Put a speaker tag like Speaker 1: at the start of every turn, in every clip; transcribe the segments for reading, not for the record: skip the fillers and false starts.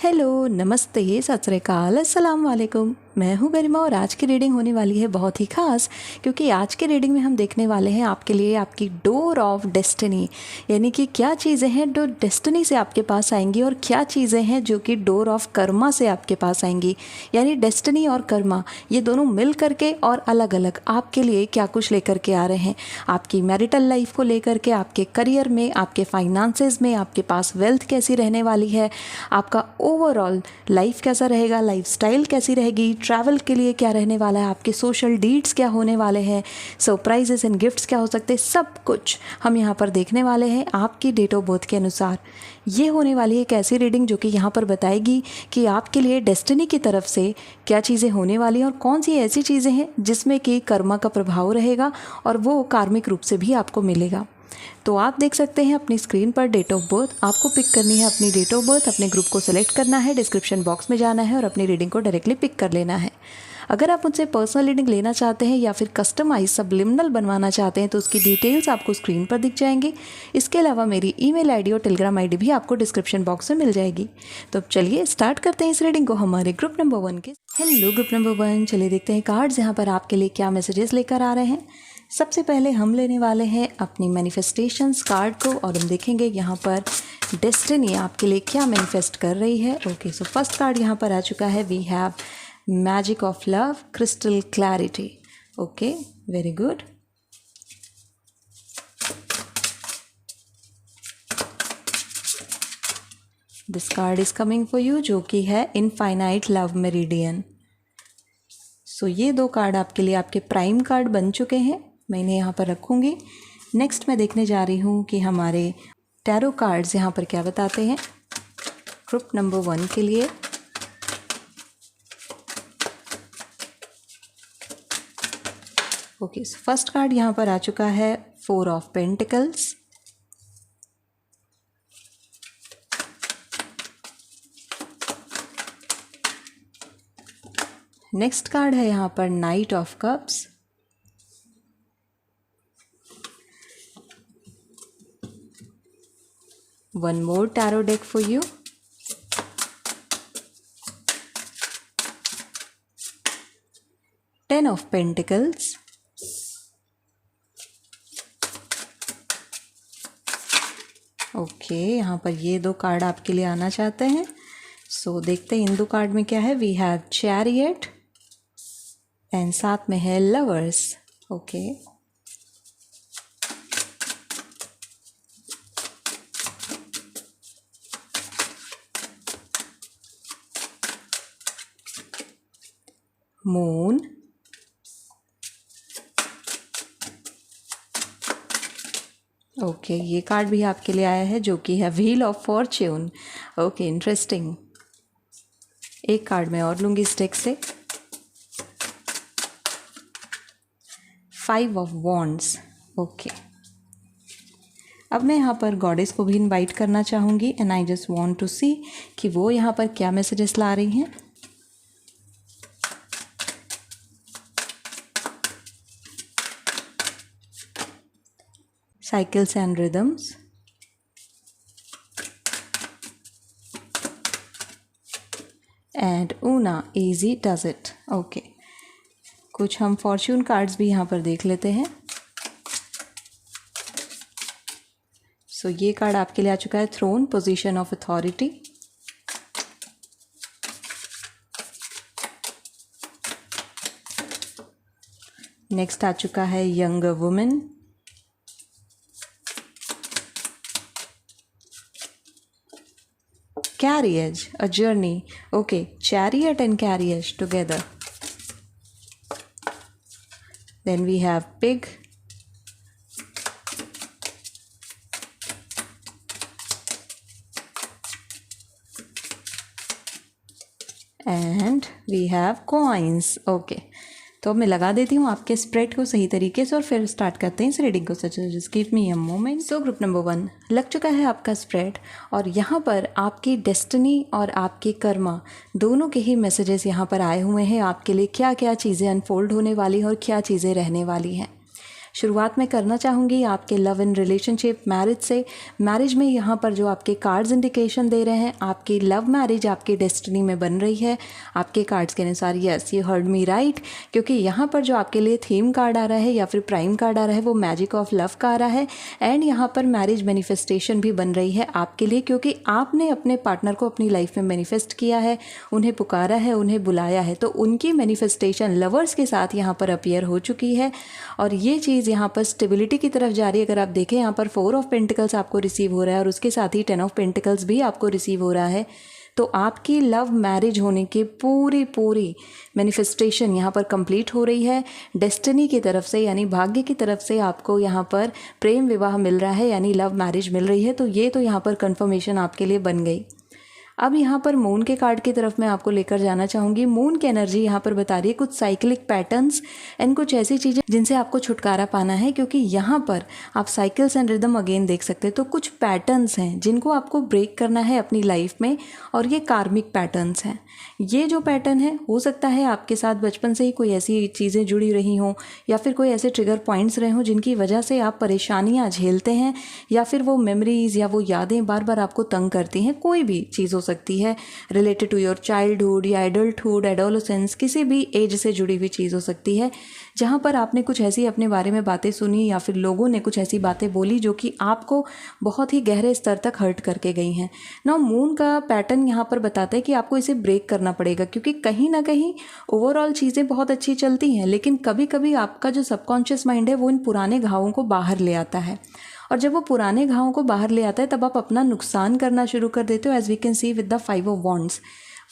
Speaker 1: Hello, नमस्ते, सत श्री अकाल, अस्सलाम वालेकुम। मैं हूँ गरिमा और आज की रीडिंग होने वाली है बहुत ही ख़ास, क्योंकि आज की रीडिंग में हम देखने वाले हैं आपके लिए आपकी डोर ऑफ डेस्टिनी, यानी कि क्या चीज़ें हैं जो डेस्टिनी से आपके पास आएंगी और क्या चीज़ें हैं जो कि डोर ऑफ कर्मा से आपके पास आएंगी। यानी डेस्टिनी और कर्मा ये दोनों मिल करके और अलग अलग आपके लिए क्या कुछ लेकर के आ रहे हैं। आपकी मैरिटल लाइफ को लेकर के, आपके करियर में, आपके फाइनेंसेस में, आपके पास वेल्थ कैसी रहने वाली है, आपका ओवरऑल लाइफ कैसा रहेगा, लाइफस्टाइल कैसी रहेगी, ट्रैवल के लिए क्या रहने वाला है, आपके सोशल डीड्स क्या होने वाले हैं, सरप्राइजेस एंड गिफ्ट्स क्या हो सकते हैं, सब कुछ हम यहाँ पर देखने वाले हैं आपकी डेट ऑफ बर्थ के अनुसार। ये होने वाली है एक ऐसी रीडिंग जो कि यहाँ पर बताएगी कि आपके लिए डेस्टिनी की तरफ से क्या चीज़ें होने वाली हैं और कौन सी ऐसी चीज़ें हैं जिसमें कि कर्मा का प्रभाव रहेगा और वो कार्मिक रूप से भी आपको मिलेगा। तो आप देख सकते हैं अपनी स्क्रीन पर डेट ऑफ बर्थ। आपको पिक करनी है अपनी डेट ऑफ बर्थ, अपने ग्रुप को सेलेक्ट करना है, डिस्क्रिप्शन बॉक्स में जाना है और अपनी रीडिंग को डायरेक्टली पिक कर लेना है। अगर आप मुझसे पर्सनल रीडिंग लेना चाहते हैं या फिर कस्टमाइज सब्लिमिनल बनवाना चाहते हैं तो उसकी डिटेल्स आपको स्क्रीन पर दिख जाएंगी। इसके अलावा मेरी ईमेल आईडी और टेलीग्राम आईडी भी आपको डिस्क्रिप्शन बॉक्स में मिल जाएगी। तो अब चलिए स्टार्ट करते हैं इस रीडिंग को हमारे ग्रुप नंबर 1 के। हेलो ग्रुप नंबर 1, चलिए देखते हैं कार्ड्स यहाँ पर आपके लिए क्या मैसेजेस लेकर आ रहे हैं। सबसे पहले हम लेने वाले हैं अपनी मैनिफेस्टेशंस कार्ड को और हम देखेंगे यहाँ पर डेस्टिनी आपके लिए क्या मैनिफेस्ट कर रही है। ओके, सो फर्स्ट कार्ड यहाँ पर आ चुका है। We have magic of love, crystal clarity. Okay, very good. This card is coming for you, जो कि है इनफाइनाइट लव मेरिडियन। सो ये दो कार्ड आपके लिए आपके प्राइम कार्ड बन चुके हैं। मैं इन्हें यहाँ पर रखूँगी। नेक्स्ट मैं देखने जा रही हूँ कि हमारे टैरो कार्ड्स यहाँ पर क्या बताते हैं ग्रुप नंबर 1 के लिए। ओके, फर्स्ट कार्ड यहाँ पर आ चुका है 4 ऑफ पेंटिकल्स। नेक्स्ट कार्ड है यहाँ पर night of cups. One more tarot deck for you. Ten of Pentacles. Okay, यहाँ पर ये दो कार्ड आपके लिए आना चाहते हैं। सो देखते हैं इन दो कार्ड में क्या है। वी हैव चैरियट एंड साथ में है लवर्स। ओके, मून, ओके, ये कार्ड भी आपके लिए आया है जो कि है wheel of Fortune. Okay, interesting. एक कार्ड मैं और लूँगी इस डेक से। 5 ऑफ वॉन्ड्स। ओके, अब मैं यहाँ पर गॉडेस को भी इनवाइट करना चाहूँगी and I just want to see कि वो यहाँ पर क्या मैसेजेस ला रही हैं। Cycles and rhythms, and Una, easy does it. Okay, कुछ हम फॉर्च्यून कार्ड्स भी यहाँ पर देख लेते हैं। सो ये कार्ड आपके लिए आ चुका है throne, position of authority. Next आ चुका है young women. Carriage, a journey. Okay, chariot and carriage together. Then we have pig. And we have coins. Okay. तो अब मैं लगा देती हूँ आपके स्प्रेड को सही तरीके से और फिर स्टार्ट करते हैं इस रीडिंग को। Just give me a moment. So group number 1 लग चुका है आपका स्प्रेड और यहाँ पर आपकी डेस्टिनी और आपकी कर्मा दोनों के ही मैसेजेस यहाँ पर आए हुए हैं। आपके लिए क्या क्या चीज़ें अनफोल्ड होने वाली हैं और क्या चीज़ें रहने वाली हैं। शुरुआत मैं करना चाहूँगी आपके लव एंड रिलेशनशिप मैरिज से। मैरिज में यहाँ पर जो आपके कार्ड्स इंडिकेशन दे रहे हैं, आपकी लव मैरिज आपकी डेस्टिनी में बन रही है आपके कार्ड्स के अनुसार। Yes, you heard me right, क्योंकि यहाँ पर जो आपके लिए थीम कार्ड आ रहा है या फिर प्राइम कार्ड आ रहा है वो मैजिक ऑफ लव का आ रहा है। एंड यहाँ पर मैरिज मैनिफेस्टेशन भी बन रही है आपके लिए, क्योंकि आपने अपने पार्टनर को अपनी लाइफ में मैनिफेस्ट किया है, उन्हें पुकारा है, उन्हें बुलाया है, तो उनकी मैनिफेस्टेशन लवर्स के साथ यहाँ पर अपीयर हो चुकी है। और ये चीज़ यहाँ पर स्टेबिलिटी की तरफ जा रही है। अगर आप देखें यहाँ पर 4 ऑफ पेंटिकल्स आपको रिसीव हो रहा है और उसके साथ ही 10 ऑफ पेंटिकल्स भी आपको रिसीव हो रहा है। तो आपकी लव मैरिज होने की पूरी मैनिफेस्टेशन यहाँ पर कंप्लीट हो रही है डेस्टिनी की तरफ से, यानी भाग्य की तरफ से आपको यहाँ पर प्रेम विवाह मिल रहा है, यानी लव मैरिज मिल रही है। तो ये तो यहाँ पर कंफर्मेशन आपके लिए बन गई। अब यहाँ पर मून के कार्ड की तरफ मैं आपको लेकर जाना चाहूँगी। मून की एनर्जी यहाँ पर बता रही है कुछ साइक्लिक पैटर्न्स एंड कुछ ऐसी चीज़ें जिनसे आपको छुटकारा पाना है, क्योंकि यहाँ पर आप साइकिल्स एंड रिदम अगेन देख सकते हैं। तो कुछ पैटर्न्स हैं जिनको आपको ब्रेक करना है अपनी लाइफ में, और ये कार्मिक पैटर्न्स हैं। ये जो पैटर्न है, हो सकता है आपके साथ बचपन से ही कोई ऐसी चीज़ें जुड़ी रही हों या फिर कोई ऐसे ट्रिगर पॉइंट्स रहे हों जिनकी वजह से आप परेशानियाँ झेलते हैं, या फिर वो मेमोरीज़ या वो यादें बार बार आपको तंग करती हैं। कोई भी चीज़ हो सकती है रिलेटेड टू योर चाइल्डहुड या एडल्टहुड, एडोलेसेंस, किसी भी एज से जुड़ी हुई चीज़ हो सकती है जहाँ पर आपने कुछ ऐसी अपने बारे में बातें सुनी या फिर लोगों ने कुछ ऐसी बातें बोली जो कि आपको बहुत ही गहरे स्तर तक हर्ट करके गई हैं। नाउ मून का पैटर्न यहाँ पर बताता है कि आपको इसे ब्रेक करना पड़ेगा, क्योंकि कहीं ना कहीं ओवरऑल चीज़ें बहुत अच्छी चलती हैं, लेकिन कभी कभी आपका जो सबकॉन्शियस माइंड है वो इन पुराने घावों को बाहर ले आता है। और जब वो पुराने घावों को बाहर ले आता है तब आप अपना नुकसान करना शुरू कर देते हो, as we can see with the 5 of wands.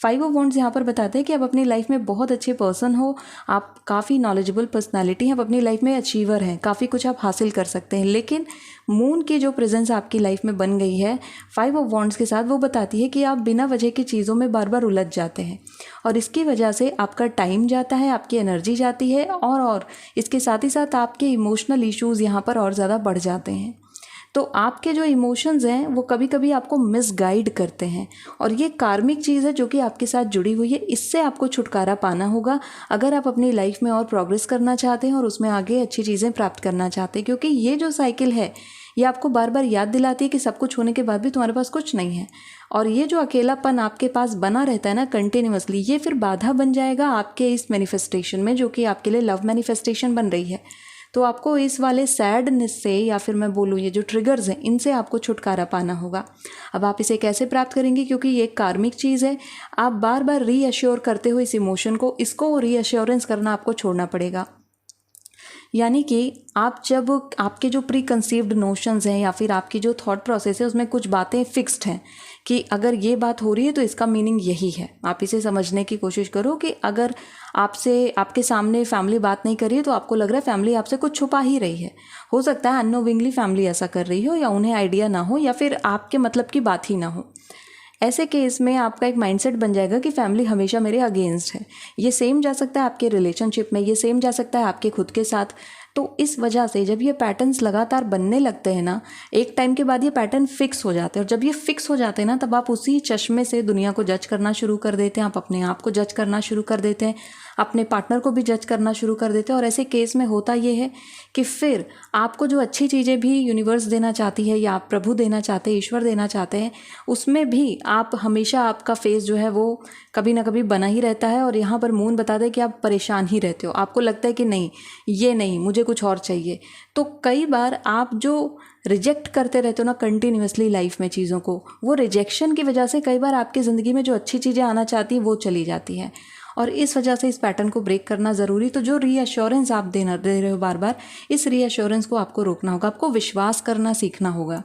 Speaker 1: 5 of wands यहाँ पर बताते हैं कि आप अपनी लाइफ में बहुत अच्छे पर्सन हो, आप काफ़ी नॉलेजेबल पर्सनालिटी हैं, आप अपनी लाइफ में अचीवर हैं, काफ़ी कुछ आप हासिल कर सकते हैं। लेकिन मून की जो प्रेजेंस आपकी लाइफ में बन गई है 5 ऑफ वॉन्ड्स के साथ, वो बताती है कि आप बिना वजह की चीज़ों में बार बार उलझ जाते हैं, और इसकी वजह से आपका टाइम जाता है, आपकी एनर्जी जाती है, और इसके साथ ही साथ आपके इमोशनल इश्यूज़ यहाँ पर और ज़्यादा बढ़ जाते हैं। तो आपके जो इमोशंस हैं वो कभी कभी आपको मिसगाइड करते हैं, और ये कार्मिक चीज़ है जो कि आपके साथ जुड़ी हुई है। इससे आपको छुटकारा पाना होगा अगर आप अपनी लाइफ में और प्रोग्रेस करना चाहते हैं और उसमें आगे अच्छी चीज़ें प्राप्त करना चाहते हैं, क्योंकि ये जो साइकिल है ये आपको बार बार याद दिलाती है कि सब कुछ होने के बाद भी तुम्हारे पास कुछ नहीं है। और ये जो अकेलापन आपके पास बना रहता है ना कंटिन्यूअसली, ये फिर बाधा बन जाएगा आपके इस मैनिफेस्टेशन में, जो कि आपके लिए लव मैनिफेस्टेशन बन रही है। तो आपको इस वाले सैडनेस से, या फिर मैं बोलूँ ये जो ट्रिगर्स हैं, इनसे आपको छुटकारा पाना होगा। अब आप इसे कैसे प्राप्त करेंगे, क्योंकि ये एक कार्मिक चीज़ है। आप बार बार रीअश्योर करते हो इस इमोशन को, इसको रीअश्योरेंस करना आपको छोड़ना पड़ेगा। यानी कि आप जब आपके जो प्री कंसीव्ड नोशंस हैं या फिर आपकी जो थॉट प्रोसेस है उसमें कुछ बातें फिक्स्ड हैं कि अगर ये बात हो रही है तो इसका मीनिंग यही है। आप इसे समझने की कोशिश करो कि अगर आपके सामने फैमिली बात नहीं कर रही है तो आपको लग रहा है फैमिली आपसे कुछ छुपा ही रही है। हो सकता है अननोविंगली फैमिली ऐसा कर रही हो, या उन्हें आइडिया ना हो, या फिर आपके मतलब की बात ही ना हो। ऐसे केस में आपका एक माइंडसेट बन जाएगा कि फैमिली हमेशा मेरे अगेंस्ट है। ये सेम जा सकता है आपके रिलेशनशिप में, ये सेम जा सकता है आपके खुद के साथ। तो इस वजह से जब ये पैटर्न्स लगातार बनने लगते हैं ना, एक टाइम के बाद ये पैटर्न फिक्स हो जाते हैं, और जब ये फिक्स हो जाते हैं ना तब आप उसी चश्मे से दुनिया को जज करना शुरू कर देते हैं, आप अपने आप को जज करना शुरू कर देते हैं, अपने पार्टनर को भी जज करना शुरू कर देते हैं। और ऐसे केस में होता ये है कि फिर आपको जो अच्छी चीज़ें भी यूनिवर्स देना चाहती है, या आप प्रभु देना चाहते हैं, ईश्वर देना चाहते हैं, उसमें भी आप हमेशा आपका फेस जो है वो कभी ना कभी बना ही रहता है। और यहाँ पर मून बताता है कि आप परेशान ही रहते हो, आपको लगता है कि नहीं, ये नहीं, मुझे कुछ और चाहिए। तो कई बार आप जो रिजेक्ट करते रहते हो ना कंटिन्यूअसली लाइफ में चीज़ों को, वो रिजेक्शन की वजह से कई बार आपकी ज़िंदगी में जो अच्छी चीज़ें आना चाहती हैं वो चली जाती हैं। और इस वजह से इस पैटर्न को ब्रेक करना ज़रूरी। तो जो रीअश्योरेंस आप दे रहे हो बार बार, इस रीअश्योरेंस को आपको रोकना होगा, आपको विश्वास करना सीखना होगा।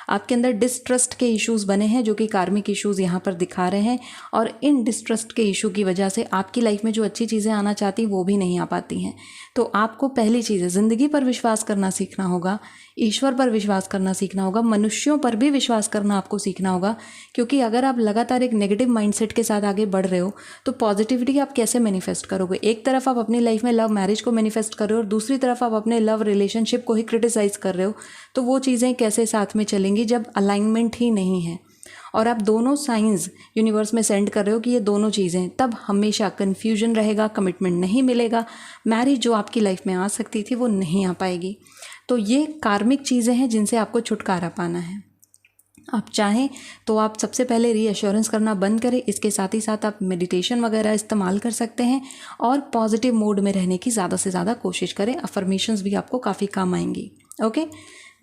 Speaker 1: आपके अंदर डिस्ट्रस्ट के इश्यूज़ बने हैं जो कि कार्मिक इश्यूज़ यहाँ पर दिखा रहे हैं, और इन डिस्ट्रस्ट के इशू की वजह से आपकी लाइफ में जो अच्छी चीज़ें आना चाहती वो भी नहीं आ पाती हैं। तो आपको पहली चीज़ है ज़िंदगी पर विश्वास करना सीखना होगा, ईश्वर पर विश्वास करना सीखना होगा, मनुष्यों पर भी विश्वास करना आपको सीखना होगा। क्योंकि अगर आप लगातार एक नेगेटिव माइंडसेट के साथ आगे बढ़ रहे हो तो पॉजिटिविटी आप कैसे मैनिफेस्ट करोगे। एक तरफ आप अपनी लाइफ में लव मैरिज को मैनिफेस्ट कर रहे हो और दूसरी तरफ आप अपने लव रिलेशनशिप को ही क्रिटिसाइज़ कर रहे हो, तो वो चीज़ें कैसे साथ में चलेंगी जब अलाइनमेंट ही नहीं है। और आप दोनों साइंस यूनिवर्स में सेंड कर रहे हो कि ये दोनों चीज़ें, तब हमेशा कन्फ्यूजन रहेगा, कमिटमेंट नहीं मिलेगा, मैरिज जो आपकी लाइफ में आ सकती थी वो नहीं आ पाएगी। तो ये कार्मिक चीज़ें हैं जिनसे आपको छुटकारा पाना है। आप चाहें तो आप सबसे पहले रीअश्योरेंस करना बंद करें, इसके साथ ही साथ आप मेडिटेशन वगैरह इस्तेमाल कर सकते हैं और पॉजिटिव मोड में रहने की ज़्यादा से ज़्यादा कोशिश करें। अफर्मेशंस भी आपको काफ़ी काम आएंगी। ओके,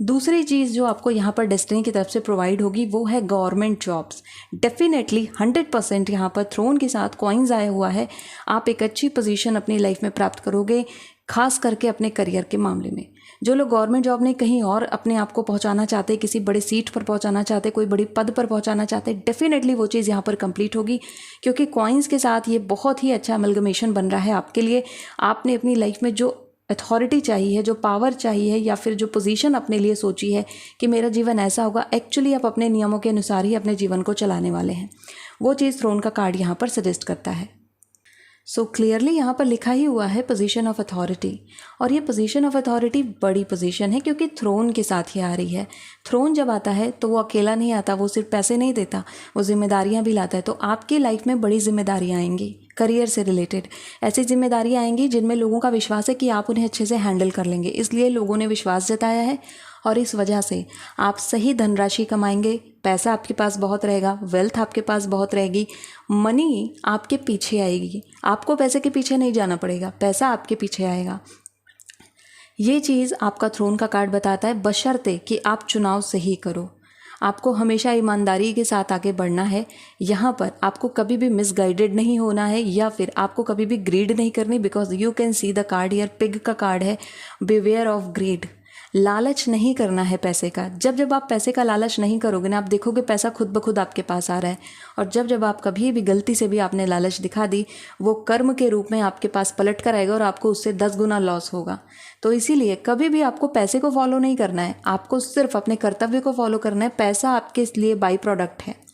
Speaker 1: दूसरी चीज़ जो आपको यहाँ पर डेस्टिनी की तरफ से प्रोवाइड होगी वो है गवर्नमेंट जॉब्स। डेफिनेटली 100% यहाँ पर थ्रोन के साथ कॉइन्स आया हुआ है। आप एक अच्छी पोजीशन अपनी लाइफ में प्राप्त करोगे, खास करके अपने करियर के मामले में। जो लोग गवर्नमेंट जॉब नहीं कहीं और अपने आप को पहुंचाना चाहते, किसी बड़े सीट पर पहुंचाना चाहते, कोई बड़ी पद पर पहुंचाना चाहते, डेफिनेटली वो चीज़ यहाँ पर कंप्लीट होगी, क्योंकि कॉइन्स के साथ ये बहुत ही अच्छा अमलगमेशन बन रहा है आपके लिए। आपने अपनी लाइफ में जो अथॉरिटी चाहिए, जो पावर चाहिए, या फिर जो पोजीशन अपने लिए सोची है कि मेरा जीवन ऐसा होगा, एक्चुअली आप अपने नियमों के अनुसार ही अपने जीवन को चलाने वाले हैं। वो चीज़ थ्रोन का कार्ड यहाँ पर सजेस्ट करता है। सो क्लियरली यहाँ पर लिखा ही हुआ है पोजीशन ऑफ अथॉरिटी, और ये पोजीशन ऑफ अथॉरिटी बड़ी पोजीशन है क्योंकि थ्रोन के साथ ही आ रही है। थ्रोन जब आता है तो वो अकेला नहीं आता, वो सिर्फ पैसे नहीं देता, वो जिम्मेदारियाँ भी लाता है। तो आपकी लाइफ में बड़ी जिम्मेदारियाँ आएंगी, करियर से रिलेटेड ऐसी जिम्मेदारियाँ आएंगी जिनमें लोगों का विश्वास है कि आप उन्हें अच्छे से हैंडल कर लेंगे, इसलिए लोगों ने विश्वास जताया है और इस वजह से आप सही धनराशि कमाएंगे, पैसा आपके पास बहुत रहेगा, वेल्थ आपके पास बहुत रहेगी, मनी आपके पीछे आएगी। आपको पैसे के पीछे नहीं जाना पड़ेगा, पैसा आपके पीछे आएगा। ये चीज़ आपका थ्रोन का कार्ड बताता है, बशर्ते कि आप चुनाव सही करो। आपको हमेशा ईमानदारी के साथ आगे बढ़ना है। यहाँ पर आपको कभी भी मिसगाइडेड नहीं होना है, या फिर आपको कभी भी ग्रीड नहीं करनी, because you can see the card here, pig का कार्ड है, बिवेयर ऑफ ग्रीड। लालच नहीं करना है पैसे का। जब जब आप पैसे का लालच नहीं करोगे ना, आप देखोगे पैसा खुद ब खुद आपके पास आ रहा है। और जब जब आप कभी भी गलती से भी आपने लालच दिखा दी, वो कर्म के रूप में आपके पास पलट कर आएगा और आपको उससे 10 गुना लॉस होगा। तो इसीलिए कभी भी आपको पैसे को फॉलो नहीं करना है, आपको सिर्फ अपने कर्तव्य को फॉलो करना है। पैसा आपके लिए बाई प्रोडक्ट है।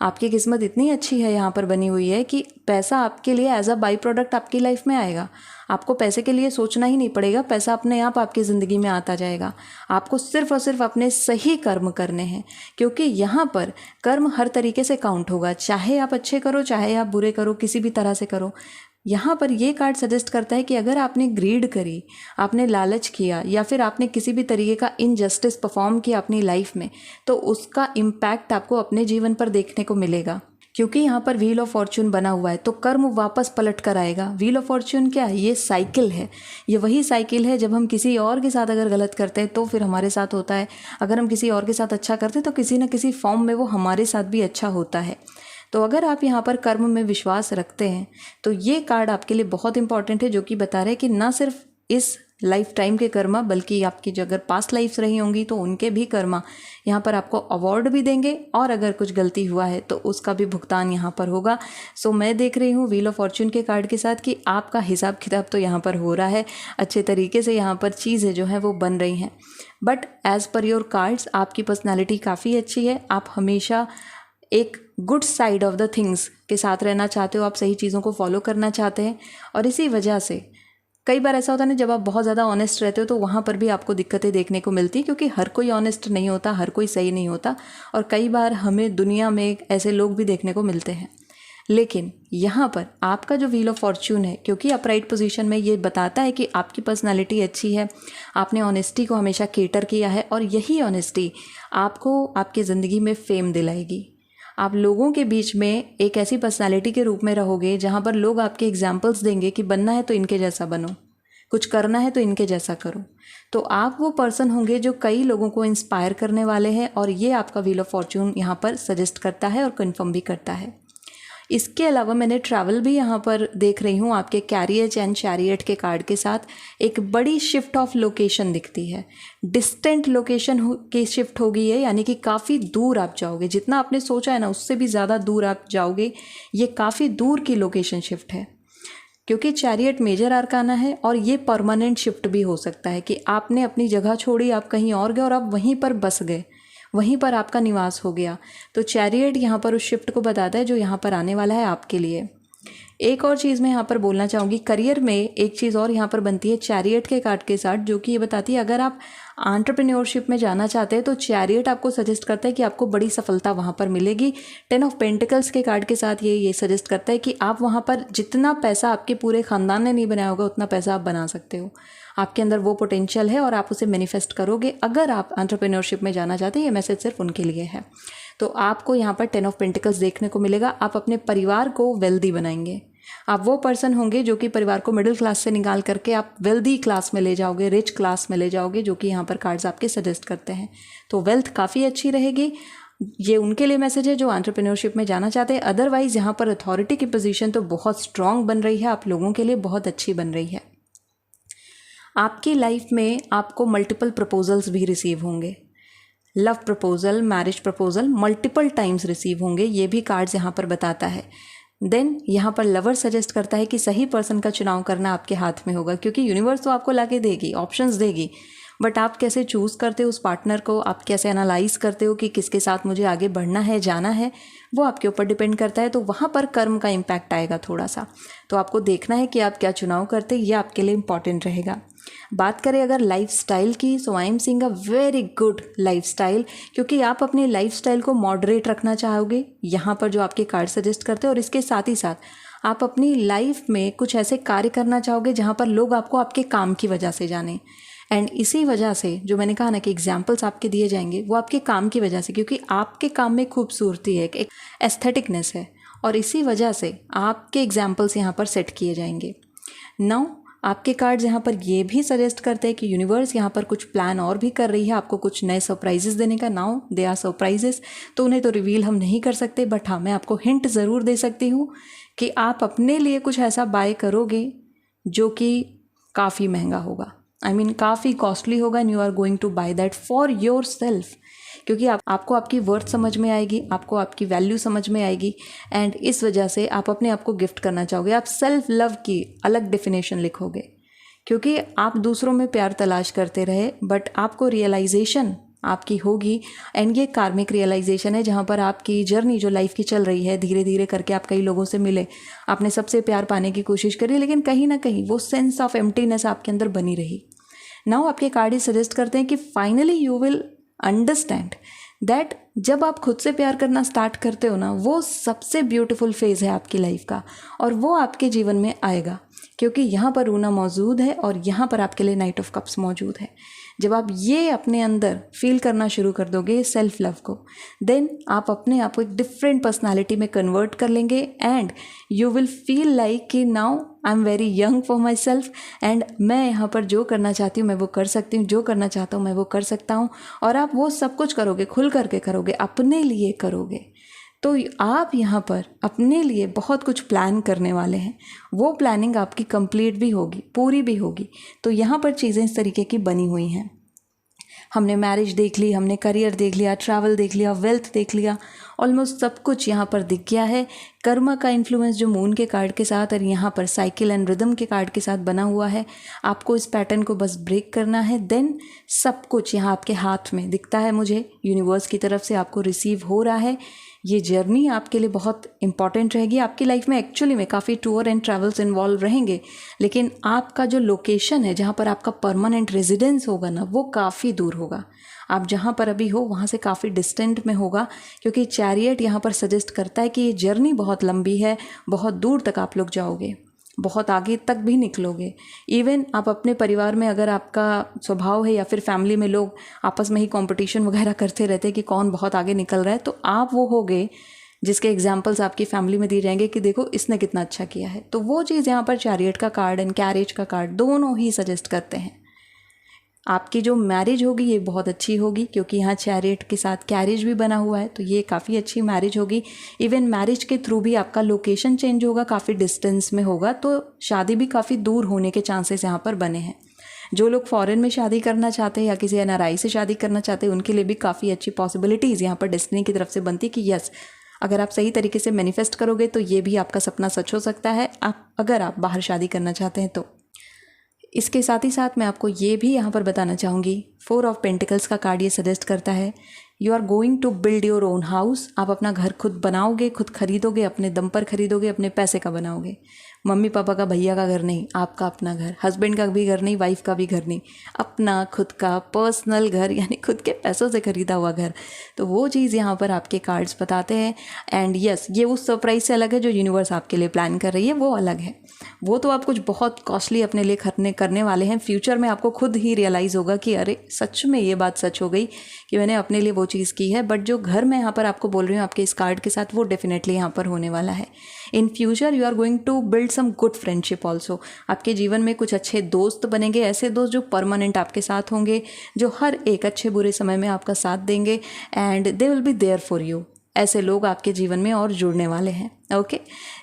Speaker 1: आपकी किस्मत इतनी अच्छी है यहाँ पर बनी हुई है कि पैसा आपके लिए एज अ बाई प्रोडक्ट आपकी लाइफ में आएगा। आपको पैसे के लिए सोचना ही नहीं पड़ेगा, पैसा अपने आप आपकी ज़िंदगी में आता जाएगा। आपको सिर्फ और सिर्फ अपने सही कर्म करने हैं, क्योंकि यहाँ पर कर्म हर तरीके से काउंट होगा, चाहे आप अच्छे करो चाहे आप बुरे करो, किसी भी तरह से करो। यहाँ पर ये कार्ड सजेस्ट करता है कि अगर आपने ग्रीड करी, आपने लालच किया, या फिर आपने किसी भी तरीके का इनजस्टिस परफॉर्म किया अपनी लाइफ में, तो उसका इम्पैक्ट आपको अपने जीवन पर देखने को मिलेगा। क्योंकि यहाँ पर व्हील ऑफ फॉर्च्यून बना हुआ है, तो कर्म वापस पलट कर आएगा। व्हील ऑफ फॉर्च्यून क्या है? ये साइकिल है। ये वही साइकिल है, जब हम किसी और के साथ अगर गलत करते हैं तो फिर हमारे साथ होता है, अगर हम किसी और के साथ अच्छा करते हैं तो किसी न किसी फॉर्म में वो हमारे साथ भी अच्छा होता है। तो अगर आप यहाँ पर कर्म में विश्वास रखते हैं तो ये कार्ड आपके लिए बहुत इंपॉर्टेंट है, जो कि बता रहे हैं कि ना सिर्फ इस लाइफ टाइम के कर्मा, बल्कि आपकी जो अगर पास्ट लाइफ्स रही होंगी तो उनके भी कर्मा यहाँ पर आपको अवार्ड भी देंगे, और अगर कुछ गलती हुआ है तो उसका भी भुगतान यहाँ पर होगा। सो मैं देख रही हूँ व्हील ऑफ फॉर्च्यून के कार्ड के साथ कि आपका हिसाब किताब तो यहाँ पर हो रहा है, अच्छे तरीके से यहाँ पर चीज़ें जो हैं वो बन रही हैं। But as per your cards आपकी पर्सनैलिटी काफ़ी अच्छी है। आप हमेशा एक good side of the things के साथ रहना चाहते हो, आप सही चीज़ों को फॉलो करना चाहते हैं, और इसी वजह से कई बार ऐसा होता है ना, जब आप बहुत ज़्यादा ऑनेस्ट रहते हो तो वहाँ पर भी आपको दिक्कतें देखने को मिलती है, क्योंकि हर कोई ऑनेस्ट नहीं होता, हर कोई सही नहीं होता, और कई बार हमें दुनिया में ऐसे लोग भी देखने को मिलते हैं। लेकिन यहाँ पर आपका जो व्हील ऑफ फॉर्च्यून है, क्योंकि अपराइट पोजीशन में, ये बताता है कि आपकी पर्सनालिटी अच्छी है, आपने ऑनेस्टी को हमेशा केटर किया है, और यही ऑनेस्टी आपको आपकी ज़िंदगी में फेम दिलाएगी। आप लोगों के बीच में एक ऐसी पर्सनालिटी के रूप में रहोगे जहाँ पर लोग आपके एग्जाम्पल्स देंगे कि बनना है तो इनके जैसा बनो, कुछ करना है तो इनके जैसा करो। तो आप वो पर्सन होंगे जो कई लोगों को इंस्पायर करने वाले हैं, और ये आपका व्हील ऑफ फॉर्च्यून यहाँ पर सजेस्ट करता है और कन्फर्म भी करता है। इसके अलावा मैंने ट्रैवल भी यहाँ पर देख रही हूँ आपके कैरियज एंड चैरियट के कार्ड के साथ। एक बड़ी शिफ्ट ऑफ लोकेशन दिखती है, डिस्टेंट लोकेशन की शिफ्ट होगी है, यानी कि काफ़ी दूर आप जाओगे, जितना आपने सोचा है ना उससे भी ज़्यादा दूर आप जाओगे। ये काफ़ी दूर की लोकेशन शिफ्ट है, क्योंकि चैरियट मेजर आर्काना है, और ये परमानेंट शिफ्ट भी हो सकता है कि आपने अपनी जगह छोड़ी, आप कहीं और गए और आप वहीं पर बस गए, वहीं पर आपका निवास हो गया। तो चैरियट यहाँ पर उस शिफ्ट को बताता है जो यहाँ पर आने वाला है आपके लिए। एक और चीज़ मैं यहाँ पर बोलना चाहूँगी, करियर में एक चीज़ और यहाँ पर बनती है चैरियट के कार्ड के साथ, जो कि ये बताती है अगर आप एंटरप्रेन्योरशिप में जाना चाहते हैं तो चैरियट आपको सजेस्ट करता है कि आपको बड़ी सफलता वहाँ पर मिलेगी। 10 ऑफ पेंटिकल्स के कार्ड के साथ ये सजेस्ट करता है कि आप वहाँ पर जितना पैसा आपके पूरे ख़ानदान ने नहीं बनाया होगा उतना पैसा आप बना सकते हो। आपके अंदर वो पोटेंशियल है और आप उसे मैनिफेस्ट करोगे अगर आप एंटरप्रेन्योरशिप में जाना चाहते हैं। ये मैसेज सिर्फ उनके लिए है। तो आपको यहाँ पर 10 ऑफ पेंटिकल्स देखने को मिलेगा। आप अपने परिवार को वेल्दी बनाएंगे। आप वो पर्सन होंगे जो कि परिवार को मिडिल क्लास से निकाल करके आप वेल्दी क्लास में ले जाओगे, रिच क्लास में ले जाओगे, जो कि यहाँ पर कार्ड्स आपके सजेस्ट करते हैं। तो वेल्थ काफ़ी अच्छी रहेगी। ये उनके लिए मैसेज है जो एंटरप्रेन्योरशिप में जाना चाहते हैं। अदरवाइज़ यहाँ पर अथॉरिटी की पोजीशन तो बहुत स्ट्रांग बन रही है, आप लोगों के लिए बहुत अच्छी बन रही है। आपकी लाइफ में आपको मल्टीपल प्रपोजल्स भी रिसीव होंगे। Love proposal, marriage proposal multiple times receive होंगे, ये भी कार्ड्स यहाँ पर बताता है। देन यहाँ पर लवर सजेस्ट करता है कि सही पर्सन का चुनाव करना आपके हाथ में होगा, क्योंकि यूनिवर्स तो आपको लाके देगी, ऑप्शंस देगी, बट आप कैसे चूज़ करते हो उस पार्टनर को, आप कैसे एनालाइज करते हो कि किसके साथ मुझे आगे बढ़ना है, जाना है, वो आपके ऊपर डिपेंड करता है। तो वहाँ पर कर्म का इम्पैक्ट आएगा थोड़ा सा। तो आपको देखना है कि आप क्या चुनाव करते हैं, ये आपके लिए इम्पॉर्टेंट रहेगा। बात करें अगर लाइफस्टाइल की, so I am seeing a very good lifestyle, क्योंकि आप अपने लाइफस्टाइल को मॉडरेट रखना चाहोगे यहाँ पर जो आपके कार्ड सजेस्ट करते हैं। और इसके साथ ही साथ आप अपनी लाइफ में कुछ ऐसे कार्य करना चाहोगे जहाँ पर लोग आपको आपके काम की वजह से जाने। एंड इसी वजह से जो मैंने कहा ना कि एग्जाम्पल्स आपके दिए जाएंगे वो आपके काम की वजह से, क्योंकि आपके काम में खूबसूरती है, एक एस्थेटिकनेस है, और इसी वजह से आपके एग्जाम्पल्स यहाँ पर सेट किए जाएंगे। नाउ आपके कार्ड्स यहाँ पर ये भी सजेस्ट करते हैं कि यूनिवर्स यहाँ पर कुछ प्लान और भी कर रही है आपको कुछ नए सरप्राइजेस देने का। नाउ दे आर सरप्राइजेस, तो उन्हें तो रिवील हम नहीं कर सकते, बट हाँ मैं आपको हिंट ज़रूर दे सकती हूँ कि आप अपने लिए कुछ ऐसा बाय करोगे जो कि काफ़ी महंगा होगा, काफ़ी कॉस्टली होगा, and you are going to buy that for yourself, क्योंकि आपको आपकी वर्थ समझ में आएगी, आपको आपकी वैल्यू समझ में आएगी, एंड इस वजह से आप अपने आप को गिफ्ट करना चाहोगे। आप सेल्फ लव की अलग डेफिनेशन लिखोगे, क्योंकि आप दूसरों में प्यार तलाश करते रहे, बट आपको रियलाइजेशन आपकी होगी, एंड ये कार्मिक रियलाइजेशन है जहाँ पर आपकी जर्नी जो लाइफ की चल रही है, धीरे धीरे करके आप कई लोगों से मिले, आपने सबसे प्यार पाने की कोशिश करी, लेकिन कहीं ना कहीं वो सेंस ऑफ एम्प्टीनेस आपके अंदर बनी रही। नाउ आपके कार्ड ही सजेस्ट करते हैं कि finally you will understand that जब आप खुद से प्यार करना स्टार्ट करते हो ना, वो सबसे ब्यूटीफुल फेज़ है आपकी लाइफ का, और वो आपके जीवन में आएगा, क्योंकि यहाँ पर रूना मौजूद है और यहाँ पर आपके लिए नाइट ऑफ कप्स मौजूद है। जब आप ये अपने अंदर फील करना शुरू कर दोगे सेल्फ लव को, देन आप अपने आप को एक डिफरेंट पर्सनालिटी में कन्वर्ट कर लेंगे, and you will feel like कि now I am very young for my self, and मैं यहाँ पर जो करना चाहती हूँ मैं वो कर सकती हूँ, जो करना चाहता हूँ मैं वो कर सकता हूँ। और आप वो सब कुछ करोगे, खुल करके करोगे, अपने लिए करोगे। तो आप यहाँ पर अपने लिए बहुत कुछ प्लान करने वाले हैं, वो प्लानिंग आपकी कंप्लीट भी होगी, पूरी भी होगी। तो यहाँ पर चीज़ें इस तरीके की बनी हुई हैं। हमने मैरिज देख ली, हमने करियर देख लिया, ट्रैवल देख लिया, वेल्थ देख लिया, ऑलमोस्ट सब कुछ यहाँ पर दिख गया है। कर्मा का इन्फ्लुएंस जो मून के कार्ड के साथ और यहाँ पर साइकिल एंड रिदम के कार्ड के साथ बना हुआ है, आपको इस पैटर्न को बस ब्रेक करना है। देन सब कुछ यहाँ आपके हाथ में दिखता है, मुझे यूनिवर्स की तरफ से आपको रिसीव हो रहा है। ये जर्नी आपके लिए बहुत इंपॉर्टेंट रहेगी। आपकी लाइफ में एक्चुअली में काफ़ी टूर एंड ट्रैवल्स इन्वॉल्व रहेंगे, लेकिन आपका जो लोकेशन है जहाँ पर आपका परमानेंट रेजिडेंस होगा ना, वो काफ़ी दूर होगा। आप जहाँ पर अभी हो वहाँ से काफ़ी डिस्टेंट में होगा, क्योंकि चैरियट यहाँ पर सजेस्ट करता है कि ये जर्नी बहुत लंबी है, बहुत दूर तक आप लोग जाओगे, बहुत आगे तक भी निकलोगे। इवन आप अपने परिवार में अगर आपका स्वभाव है या फिर फैमिली में लोग आपस में ही कंपटीशन वगैरह करते रहते हैं कि कौन बहुत आगे निकल रहा है, तो आप वो होगे जिसके एग्जाम्पल्स आपकी फैमिली में दिए जाएंगे कि देखो इसने कितना अच्छा किया है। तो वो चीज़ यहाँ पर चैरियट का कार्ड एंड कैरेज का कार्ड दोनों ही सजेस्ट करते हैं। आपकी जो मैरिज होगी ये बहुत अच्छी होगी, क्योंकि यहाँ चैरियट के साथ कैरेज भी बना हुआ है, तो ये काफ़ी अच्छी मैरिज होगी। इवन मैरिज के थ्रू भी आपका लोकेशन चेंज होगा, काफ़ी डिस्टेंस में होगा, तो शादी भी काफ़ी दूर होने के चांसेस यहाँ पर बने हैं। जो लोग फॉरेन में शादी करना चाहते हैं या किसी एनआरआई से शादी करना चाहते हैं, उनके लिए भी काफ़ी अच्छी पॉसिबिलिटीज़ यहाँ पर डेस्टिनी की तरफ से बनती कि यस, अगर आप सही तरीके से मैनिफेस्ट करोगे तो ये भी आपका सपना सच हो सकता है, अगर आप बाहर शादी करना चाहते हैं तो। इसके साथ ही साथ मैं आपको ये भी यहाँ पर बताना चाहूँगी, 4 ऑफ पेंटिकल्स का कार्ड ये सजेस्ट करता है you are going to build your own house. आप अपना घर खुद बनाओगे, खुद खरीदोगे, अपने दम पर खरीदोगे, अपने पैसे का बनाओगे। मम्मी पापा का, भैया का घर नहीं, आपका अपना घर। हस्बैंड का भी घर नहीं, वाइफ का भी घर नहीं, अपना खुद का पर्सनल घर, यानी खुद के पैसों से खरीदा हुआ घर। तो वो चीज़ यहाँ पर आपके कार्ड्स बताते हैं। एंड यस, ये उस सरप्राइज से अलग है जो यूनिवर्स आपके लिए प्लान कर रही है, वो अलग है। वो तो आप कुछ बहुत कॉस्टली अपने लिए करने वाले हैं। फ्यूचर में आपको खुद ही रियलाइज़ होगा कि अरे सच में ये बात सच हो गई कि मैंने अपने लिए वो चीज़ की है। बट जो घर मैं यहाँ पर आपको बोल रही हूँ आपके इस कार्ड के साथ, वो डेफिनेटली यहाँ पर होने वाला है। In future you are going to build some good friendship also. आपके जीवन में कुछ अच्छे दोस्त बनेंगे, ऐसे दोस्त जो परमानेंट आपके साथ होंगे, जो हर एक अच्छे बुरे समय में आपका साथ देंगे and they will be there for you. ऐसे लोग आपके जीवन में और जुड़ने वाले हैं। ओके,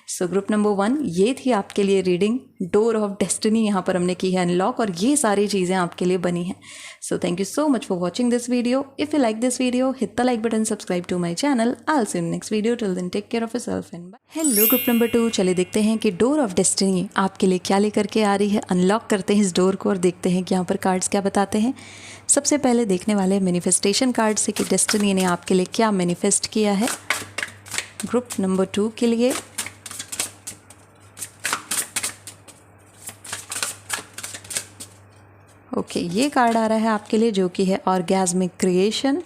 Speaker 1: सो ग्रुप नंबर 1, ये थी आपके लिए रीडिंग। डोर ऑफ डेस्टिनी यहाँ पर हमने की है अनलॉक, और ये सारी चीज़ें आपके लिए बनी हैं। So thank you so much for watching this video. If you like this video, hit the like button, subscribe to my channel. I see you in next video. Till then take care of yourself and bye. Hello group number 2, चलिए देखते हैं कि door of destiny आपके लिए क्या लेकर के आ रही है। अनलॉक करते हैं इस डोर को और देखते हैं कि यहाँ पर कार्ड्स क्या बताते हैं। सबसे पहले देखने वाले मैनिफेस्टेशन कार्ड से कि डेस्टिनी ने आपके लिए क्या मैनिफेस्ट किया है ग्रुप नंबर 2 के लिए। ओके, ये कार्ड आ रहा है आपके लिए जो कि है orgasmic creation.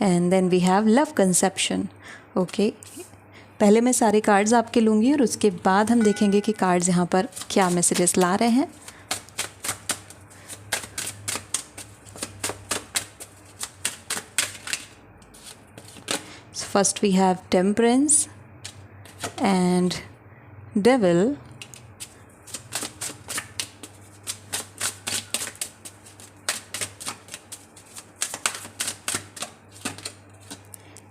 Speaker 1: And then we have love conception. Okay, पहले मैं सारे कार्ड्स आपके लूँगी और उसके बाद हम देखेंगे कि कार्ड्स यहाँ पर क्या मैसेजेस ला रहे हैं। First we have Temperance and Devil,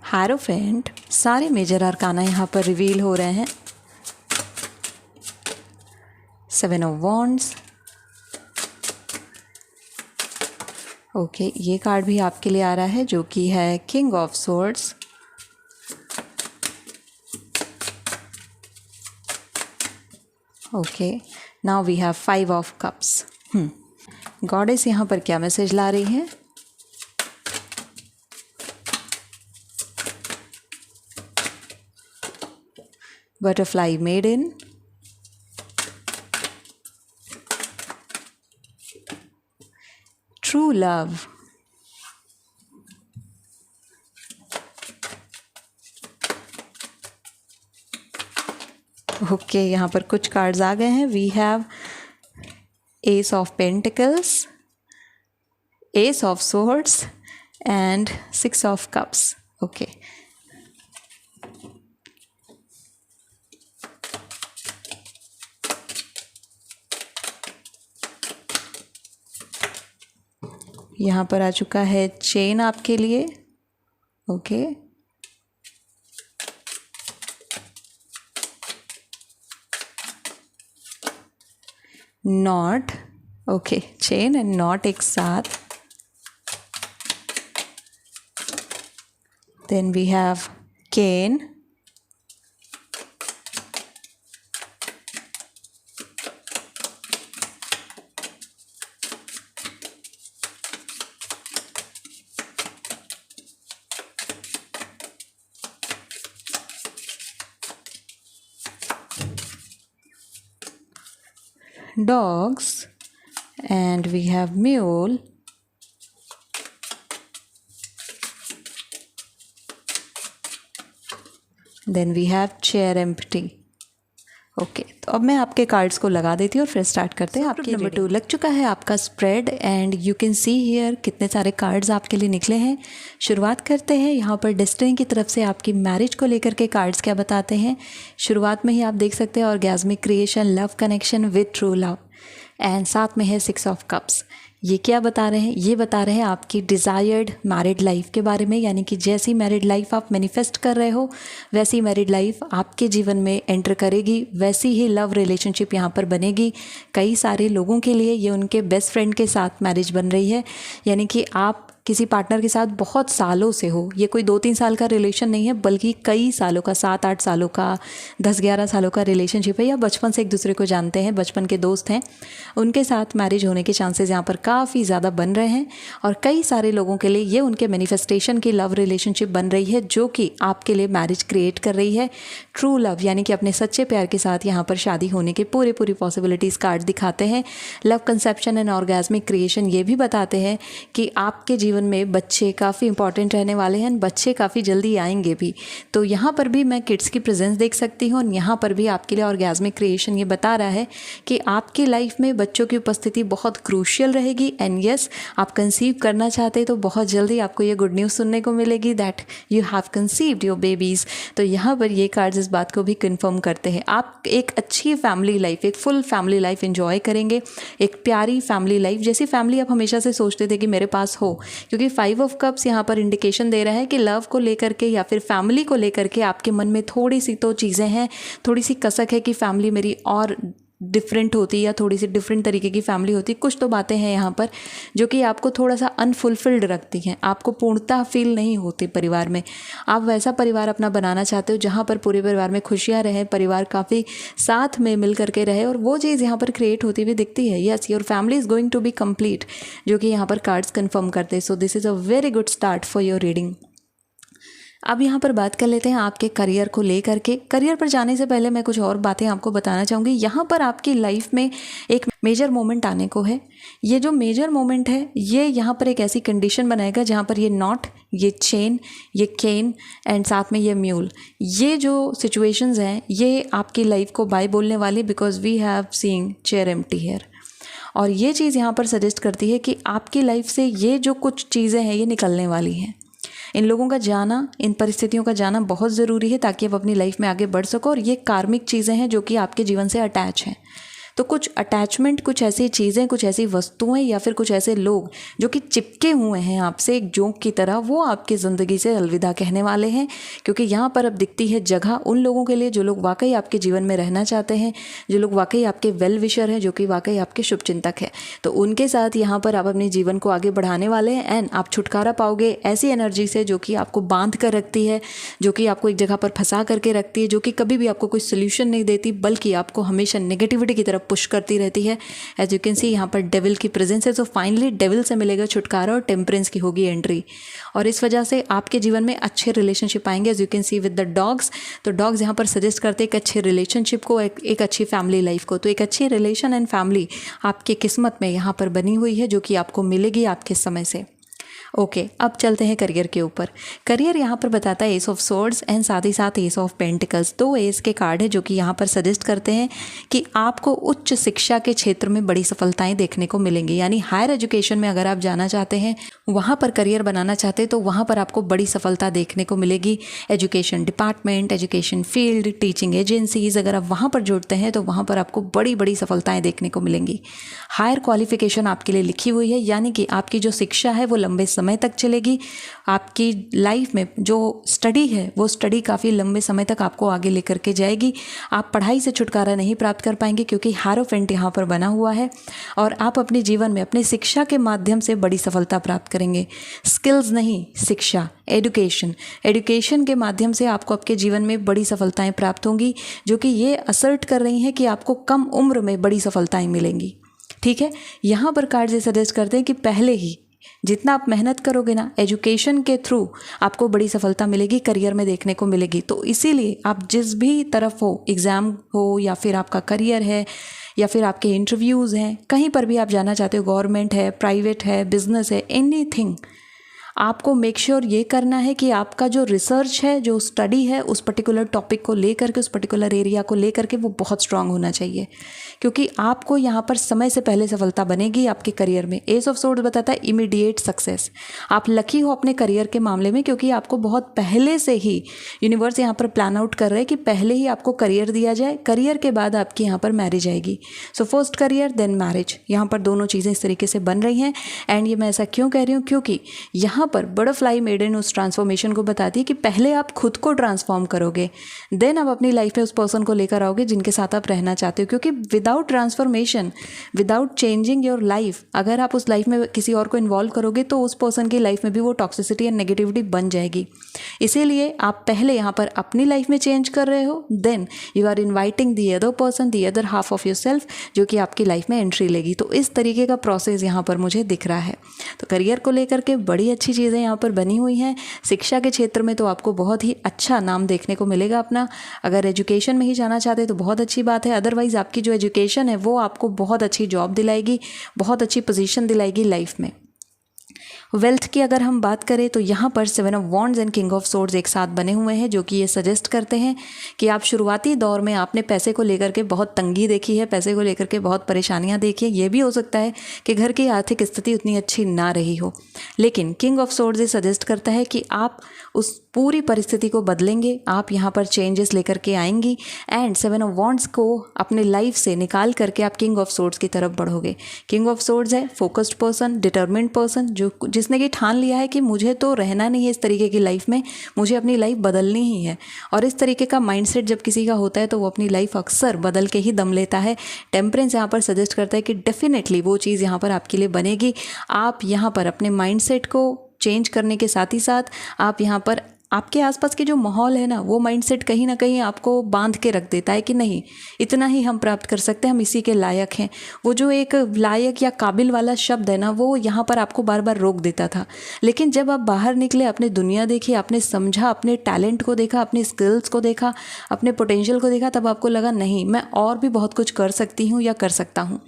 Speaker 1: Hierophant। सारे मेजर अरकाना यहाँ पर रिवील हो रहे हैं। 7 of Wands। ओके, ये कार्ड भी आपके लिए आ रहा है जो कि है king of swords. Okay, now we have 5 of cups. Goddess यहाँ पर क्या मैसेज ला रही है? Butterfly maiden, true love, okay, यहाँ पर कुछ कार्ड्स आ गए हैं। We have ace of pentacles, ace of swords and 6 of cups. Okay, यहाँ पर आ चुका है चेन आपके लिए। Okay, not. Okay, chain and not एक साथ। Then we have can, dogs, and we have mule, then we have chair empty। Okay, तो अब मैं आपके कार्ड्स को लगा देती हूँ और फिर स्टार्ट करते हैं आपकी नंबर 2। लग चुका है आपका spread and you can see here कितने सारे कार्ड्स आपके लिए निकले हैं। शुरुआत करते हैं यहाँ पर डेस्टिनी की तरफ से आपकी मैरिज को लेकर के कार्ड्स क्या बताते हैं। शुरुआत में ही आप देख सकते हैं orgasmic creation, love connection with true love, and साथ में है 6 ऑफ कप्स। ये क्या बता रहे हैं? ये बता रहे हैं आपकी डिज़ायर्ड मैरिड लाइफ के बारे में, यानी कि जैसी मैरिड लाइफ आप मैनिफेस्ट कर रहे हो वैसी मैरिड लाइफ आपके जीवन में एंटर करेगी, वैसी ही लव रिलेशनशिप यहाँ पर बनेगी। कई सारे लोगों के लिए ये उनके बेस्ट फ्रेंड के साथ मैरिज बन रही है, यानी कि आप किसी पार्टनर के साथ बहुत सालों से हो, ये कोई 2-3 साल का रिलेशन नहीं है बल्कि कई सालों का, 7-8 सालों का, 10-11 सालों का रिलेशनशिप है, या बचपन से एक दूसरे को जानते हैं, बचपन के दोस्त हैं, उनके साथ मैरिज होने के चांसेस यहाँ पर काफ़ी ज़्यादा बन रहे हैं। और कई सारे लोगों के लिए ये उनके मैनिफेस्टेशन की लव रिलेशनशिप बन रही है जो कि आपके लिए मैरिज क्रिएट कर रही है। ट्रू लव यानी कि अपने सच्चे प्यार के साथ यहाँ पर शादी होने के पूरी पॉसिबिलिटीज़ कार्ड दिखाते हैं। लव कंसेप्शन एंड ऑर्गेज़मिक क्रिएशन ये भी बताते हैं कि आपके जीवन में बच्चे काफ़ी इंपॉर्टेंट रहने वाले हैं, बच्चे काफ़ी जल्दी आएंगे भी। तो यहाँ पर भी मैं किड्स की प्रेजेंस देख सकती हूँ और यहाँ पर भी आपके लिए ऑर्गेज़मिक क्रिएशन ये बता रहा है कि आपकी लाइफ में बच्चों की उपस्थिति बहुत क्रूशियल रहेगी। एंड यस, आप कंसीव करना चाहते हैं तो बहुत जल्दी आपको ये गुड न्यूज़ सुनने को मिलेगी that you have conceived your babies. तो यहाँ पर ये कार्ड्स इस बात को भी कन्फर्म करते हैं आप एक अच्छी फैमिली लाइफ, एक फुल फैमिली लाइफ एंजॉय करेंगे, एक प्यारी फैमिली लाइफ जैसी फैमिली आप हमेशा से सोचते थे कि मेरे पास हो। क्योंकि 5 ऑफ कप्स यहाँ पर इंडिकेशन दे रहा है कि लव को लेकर के या फिर फैमिली को लेकर के आपके मन में थोड़ी सी तो चीज़ें हैं, थोड़ी सी कसक है कि फैमिली मेरी और डिफरेंट होती या थोड़ी सी डिफरेंट तरीके की फैमिली होती। कुछ तो बातें हैं यहाँ पर जो कि आपको थोड़ा सा अनफुलफिल्ड रखती हैं, आपको पूर्णता फील नहीं होती परिवार में। आप वैसा परिवार अपना बनाना चाहते हो जहाँ पर पूरे परिवार में खुशियाँ रहें, परिवार काफ़ी साथ में मिल करके रहे, और वो चीज़ यहाँ पर क्रिएट होती हुई दिखती है। Yes, your family is going to be complete, जो कि यहाँ पर कार्ड्स कन्फर्म करते हैं। So this is a very good start for your reading. अब यहाँ पर बात कर लेते हैं आपके करियर को लेकर के। करियर पर जाने से पहले मैं कुछ और बातें आपको बताना चाहूँगी। यहाँ पर आपकी लाइफ में एक मेजर मोमेंट आने को है। ये जो मेजर मोमेंट है ये यहाँ पर एक ऐसी कंडीशन बनाएगा जहाँ पर ये नॉट, ये चेन, ये केन एंड साथ में ये म्यूल, ये जो सिचुएशंस हैं ये आपकी लाइफ को बाय बोलने वाली, because we have seeing chair empty here. और ये चीज़ यहाँ पर सजेस्ट करती है कि आपकी लाइफ से ये जो कुछ चीज़ें हैं ये निकलने वाली हैं। इन लोगों का जाना, इन परिस्थितियों का जाना बहुत ज़रूरी है ताकि आप अपनी लाइफ में आगे बढ़ सको। और ये कार्मिक चीज़ें हैं जो कि आपके जीवन से अटैच हैं। तो कुछ अटैचमेंट, कुछ ऐसी चीज़ें, कुछ ऐसी वस्तुएं या फिर कुछ ऐसे लोग जो कि चिपके हुए हैं आपसे एक जोंक की तरह, वो आपकी ज़िंदगी से अलविदा कहने वाले हैं। क्योंकि यहाँ पर अब दिखती है जगह उन लोगों के लिए जो लोग वाकई आपके जीवन में रहना चाहते हैं, जो लोग वाकई आपके वेल विशर हैं, जो कि वाकई आपके शुभचिंतक हैं। तो उनके साथ यहाँ पर आप अपने जीवन को आगे बढ़ाने वाले हैं एंड आप छुटकारा पाओगे ऐसी एनर्जी से जो कि आपको बांध कर रखती है, जो कि आपको एक जगह पर फंसा करके रखती है, जो कि कभी भी आपको कोई सोल्यूशन नहीं देती बल्कि आपको हमेशा नेगेटिविटी की तरफ पुश करती रहती है। एज यू कैन सी यहाँ पर डेविल की प्रेजेंस है। सो फाइनली डेविल से मिलेगा छुटकारा और टेम्परेंस की होगी एंट्री, और इस वजह से आपके जीवन में अच्छे रिलेशनशिप आएंगे। As you can see with the dogs, तो डॉग्स यहाँ पर सजेस्ट करते हैं एक अच्छे रिलेशनशिप को, एक अच्छी फैमिली लाइफ को। तो एक अच्छी रिलेशन एंड फैमिली आपकी किस्मत में यहाँ पर बनी हुई है जो कि आपको मिलेगी आपके समय से। ओके, अब चलते हैं करियर के ऊपर। करियर यहाँ पर बताता है एस ऑफ सोर्ड्स एंड साथ ही साथ एस ऑफ पेंटिकल्स। 2 एस के कार्ड है जो कि यहाँ पर सजेस्ट करते हैं कि आपको उच्च शिक्षा के क्षेत्र में बड़ी सफलताएं देखने को मिलेंगी। यानी हायर एजुकेशन में अगर आप जाना चाहते हैं, वहाँ पर करियर बनाना चाहते हैं, तो वहाँ पर आपको बड़ी सफलता देखने को मिलेगी। Education department, education field, teaching agencies, अगर आप वहाँ पर जुड़ते हैं तो वहाँ पर आपको बड़ी बड़ी सफलताएँ देखने को मिलेंगी। हायर क्वालिफिकेशन आपके लिए लिखी हुई है, यानी कि आपकी जो शिक्षा है वो लंबे समय तक चलेगी। आपकी लाइफ में जो स्टडी है वो स्टडी काफ़ी लंबे समय तक आपको आगे लेकर के जाएगी। आप पढ़ाई से छुटकारा नहीं प्राप्त कर पाएंगे क्योंकि हायरोफेंट यहाँ पर बना हुआ है, और आप अपने जीवन में अपनी शिक्षा के माध्यम से बड़ी सफलता प्राप्त करेंगे। स्किल्स नहीं, शिक्षा, एजुकेशन के माध्यम से आपको आपके जीवन में बड़ी सफलताएं प्राप्त होंगी, जो कि ये असर्ट कर रही हैं कि आपको कम उम्र में बड़ी सफलताएं मिलेंगी। ठीक है, यहाँ पर कार्ड ये सजेस्ट करते हैं कि पहले ही जितना आप मेहनत करोगे ना एजुकेशन के थ्रू, आपको बड़ी सफलता मिलेगी, करियर में देखने को मिलेगी। तो इसीलिए आप जिस भी तरफ हो, एग्ज़ाम हो या फिर आपका करियर है या फिर आपके इंटरव्यूज़ हैं, कहीं पर भी आप जाना चाहते हो, गवर्नमेंट है, प्राइवेट है, बिजनेस है, एनीथिंग, आपको मेक श्योर ये करना है कि आपका जो रिसर्च है, जो स्टडी है, उस पर्टिकुलर टॉपिक को लेकर के, उस पर्टिकुलर एरिया को लेकर के वो बहुत स्ट्रांग होना चाहिए, क्योंकि आपको यहाँ पर समय से पहले सफलता बनेगी आपके करियर में। एस ऑफ सोर्ड्स बताता है इमीडिएट सक्सेस। आप लकी हो अपने करियर के मामले में, क्योंकि आपको बहुत पहले से ही यूनिवर्स यहाँ पर प्लान आउट कर रहा है कि पहले ही आपको करियर दिया जाए, करियर के बाद आपकी यहाँ पर मैरिज आएगी। So first career then marriage, यहाँ पर दोनों चीज़ें इस तरीके से बन रही हैं। एंड ये मैं ऐसा क्यों कह रही हूँ, क्योंकि यहाँ यहाँ पर बटरफ्लाई मेडन उस ट्रांसफॉर्मेशन को बताती है कि पहले आप खुद को ट्रांसफॉर्म करोगे, देन आप अपनी लाइफ में उस पर्सन को लेकर आओगे जिनके साथ आप रहना चाहते हो। क्योंकि without transformation, without changing your life, अगर आप उस लाइफ में किसी और को इन्वॉल्व करोगे तो उस पर्सन की लाइफ में भी वो टॉक्सिसिटी एंड नेगेटिविटी बन जाएगी। इसीलिए आप पहले यहाँ पर अपनी लाइफ में चेंज कर रहे हो, then you are inviting the other person, the other half of your self, जो कि आपकी लाइफ में एंट्री लेगी। तो इस तरीके का प्रोसेस यहाँ पर मुझे दिख रहा है। तो करियर को लेकर के बड़ी अच्छी चीज़ें यहाँ पर बनी हुई हैं। शिक्षा के क्षेत्र में तो आपको बहुत ही अच्छा नाम देखने को मिलेगा अपना। अगर एजुकेशन में ही जाना चाहते हैं तो बहुत अच्छी बात है, अदरवाइज़ आपकी जो एजुकेशन है वो आपको बहुत अच्छी जॉब दिलाएगी, बहुत अच्छी पोजीशन दिलाएगी लाइफ में। वेल्थ की अगर हम बात करें तो यहाँ पर 7 of wands and king of swords एक साथ बने हुए हैं, जो कि ये सजेस्ट करते हैं कि आप शुरुआती दौर में आपने पैसे को लेकर के बहुत तंगी देखी है, पैसे को लेकर के बहुत परेशानियाँ देखी है। ये भी हो सकता है कि घर की आर्थिक स्थिति उतनी अच्छी ना रही हो, लेकिन किंग ऑफ सोर्ड्स ये सजेस्ट करता है कि आप उस पूरी परिस्थिति को बदलेंगे, आप यहाँ पर चेंजेस लेकर के आएंगी एंड 7 ऑफ वॉन्ड्स को अपने लाइफ से निकाल करके आप किंग ऑफ सोर्ड्स की तरफ बढ़ोगे। किंग ऑफ सोर्ड्स है फोकस्ड पर्सन, डिटर्मिन्ड पर्सन, जिसने कि ठान लिया है कि मुझे तो रहना नहीं है इस तरीके की लाइफ में, मुझे अपनी लाइफ बदलनी ही है। और इस तरीके का माइंडसेट जब किसी का होता है तो वो अपनी लाइफ अक्सर बदल के ही दम लेता है। टेम्परेंस यहाँ पर सजेस्ट करता है कि डेफिनेटली वो चीज़ यहाँ पर आपके लिए बनेगी। आप यहाँ पर अपने माइंडसेट को चेंज करने के साथ ही साथ आप यहाँ पर आपके आसपास के जो माहौल है ना, वो माइंडसेट कहीं ना कहीं आपको बांध के रख देता है कि नहीं, इतना ही हम प्राप्त कर सकते हैं, हम इसी के लायक हैं। वो जो एक लायक या काबिल वाला शब्द है ना, वो यहाँ पर आपको बार बार रोक देता था। लेकिन जब आप बाहर निकले, अपने दुनिया देखी, आपने समझा, अपने टैलेंट को देखा, अपने स्किल्स को देखा, अपने पोटेंशियल को देखा, तब आपको लगा नहीं, मैं और भी बहुत कुछ कर सकती हूँ या कर सकता हूँ।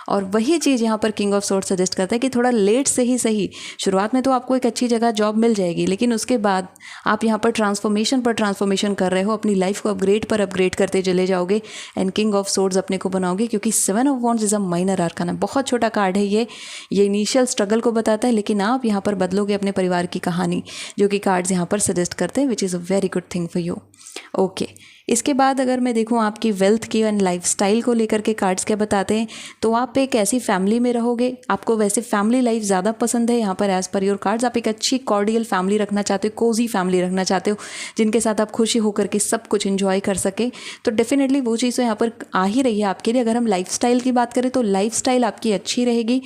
Speaker 1: और वही चीज़ यहाँ पर किंग ऑफ सोर्ड्स सजेस्ट करता है कि थोड़ा लेट से ही सही, शुरुआत में तो आपको एक अच्छी जगह जॉब मिल जाएगी, लेकिन उसके बाद आप यहाँ पर ट्रांसफॉर्मेशन कर रहे हो, अपनी लाइफ को अपग्रेड पर अपग्रेड करते चले जाओगे एंड किंग ऑफ सोर्ड्स अपने को बनाओगे। क्योंकि 7 of wands is a minor आर्काना, बहुत छोटा कार्ड है ये इनिशियल स्ट्रगल को बताता है, लेकिन आप यहाँ पर बदलोगे अपने परिवार की कहानी, जो कि कार्ड्स यहाँ पर सजेस्ट करते हैं, which is a very good thing for you. Okay, इसके बाद अगर मैं देखूँ आपकी वेल्थ की एंड लाइफस्टाइल को लेकर के कार्ड्स क्या बताते हैं, तो आप एक ऐसी फैमिली में रहोगे, आपको वैसे फैमिली लाइफ ज़्यादा पसंद है। यहाँ पर एज पर योर कार्ड्स आप एक अच्छी कॉर्डियल फैमिली रखना चाहते हो, कोजी फैमिली रखना चाहते हो, जिनके साथ आप खुशी होकर के सब कुछ इन्जॉय कर सके। तो डेफिनेटली वो चीज़ तो यहाँ पर आ ही रही है आपके लिए। अगर हम लाइफस्टाइल की बात करें तो लाइफस्टाइल आपकी अच्छी रहेगी,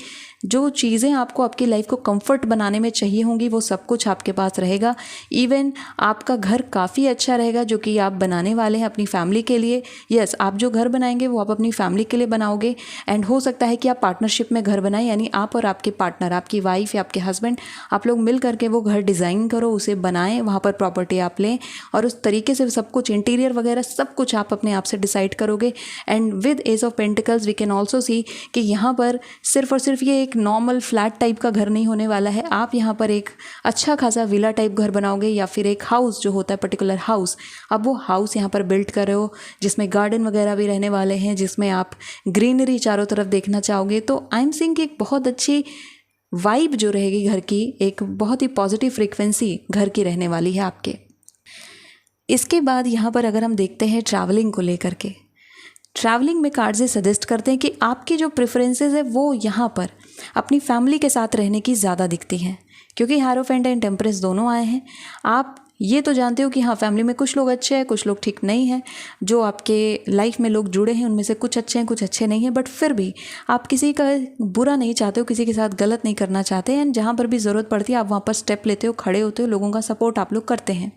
Speaker 1: जो चीज़ें आपको आपकी लाइफ को कंफर्ट बनाने में चाहिए होंगी वो सब कुछ आपके पास रहेगा। इवन आपका घर काफ़ी अच्छा रहेगा, जो कि आप बनाने वाले हैं अपनी फैमिली के लिए। यस, आप जो घर बनाएंगे वो आप अपनी फैमिली के लिए बनाओगे एंड हो सकता है कि आप पार्टनरशिप में घर बनाएं, यानी आप और आपके पार्टनर, आपकी वाइफ या आपके हस्बैंड, आप लोग मिल करके वो घर डिज़ाइन करो, उसे बनाएं, वहाँ पर प्रॉपर्टी आप लें और उस तरीके से सब कुछ इंटीरियर वगैरह सब कुछ आप अपने आप से डिसाइड करोगे। And with ace of pentacles we can also see कि यहाँ पर सिर्फ और सिर्फ ये एक नॉर्मल फ्लैट टाइप का घर नहीं होने वाला है। आप यहाँ पर एक अच्छा खासा विला टाइप घर बनाओगे या फिर एक हाउस जो होता है पर्टिकुलर हाउस, अब वो हाउस यहाँ पर बिल्ड कर रहे हो जिसमें गार्डन वगैरह भी रहने वाले हैं, जिसमें आप ग्रीनरी चारों तरफ देखना चाहोगे। तो आई एम सीइंग कि एक बहुत अच्छी वाइब जो रहेगी घर की, एक बहुत ही पॉजिटिव फ्रीक्वेंसी घर की रहने वाली है आपके। इसके बाद यहाँ पर अगर हम देखते हैं ट्रैवलिंग को लेकर के, ट्रैवलिंग में कार्ड्स ये सजेस्ट करते हैं कि आपकी जो प्रेफरेंसेस है वो यहाँ पर अपनी फैमिली के साथ रहने की ज़्यादा दिखती हैं, क्योंकि हायरोफेंट एंड टेम्परेंस दोनों आए हैं। आप ये तो जानते हो कि हाँ, फैमिली में कुछ लोग अच्छे हैं, कुछ लोग ठीक नहीं हैं, जो आपके लाइफ में लोग जुड़े हैं उनमें से कुछ अच्छे हैं, कुछ अच्छे नहीं हैं, बट फिर भी आप किसी का बुरा नहीं चाहते हो, किसी के साथ गलत नहीं करना चाहते, एंड जहाँ पर भी ज़रूरत पड़ती है आप वहाँ पर स्टेप लेते हो, खड़े होते हो, लोगों का सपोर्ट आप लोग करते हैं।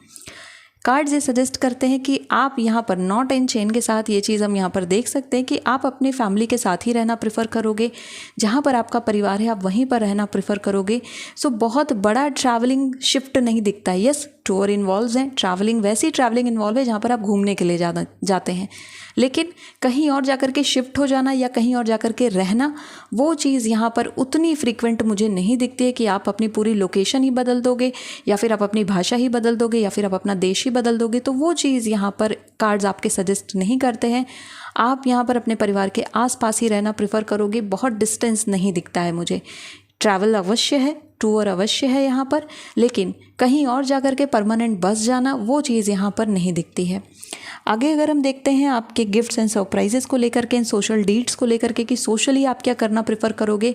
Speaker 1: कार्ड्स ये सजेस्ट करते हैं कि आप यहाँ पर नॉट एंड चेन के साथ ये चीज़ हम यहाँ पर देख सकते हैं कि आप अपने फैमिली के साथ ही रहना प्रेफर करोगे, जहाँ पर आपका परिवार है आप वहीं पर रहना प्रेफर करोगे। सो बहुत बड़ा ट्रैवलिंग शिफ्ट नहीं दिखता है। यस, टूर इन्वॉल्व हैं, ट्रैवलिंग वैसी ट्रैवलिंग इन्वॉल्व है जहाँ पर आप घूमने के लिए जाते हैं, लेकिन कहीं और जाकर के शिफ्ट हो जाना या कहीं और जाकर के रहना, वो चीज़ यहाँ पर उतनी फ्रीक्वेंट मुझे नहीं दिखती है कि आप अपनी पूरी लोकेशन ही बदल दोगे या फिर आप अपनी भाषा ही बदल दोगे या फिर आप अपना देश ही बदल दोगे। तो वो चीज़ यहाँ पर कार्ड्स आपके सजेस्ट नहीं करते हैं। आप यहाँ पर अपने परिवार के आसपास ही रहना प्रेफर करोगे, बहुत डिस्टेंस नहीं दिखता है मुझे। ट्रैवल अवश्य है, टूर अवश्य है यहाँ पर, लेकिन कहीं और जाकर के परमानेंट बस जाना वो चीज़ यहाँ पर नहीं दिखती है। आगे अगर हम देखते हैं आपके गिफ्ट्स एंड सरप्राइजेस को लेकर के, सोशल डीड्स को लेकर के कि सोशली आप क्या करना प्रेफर करोगे,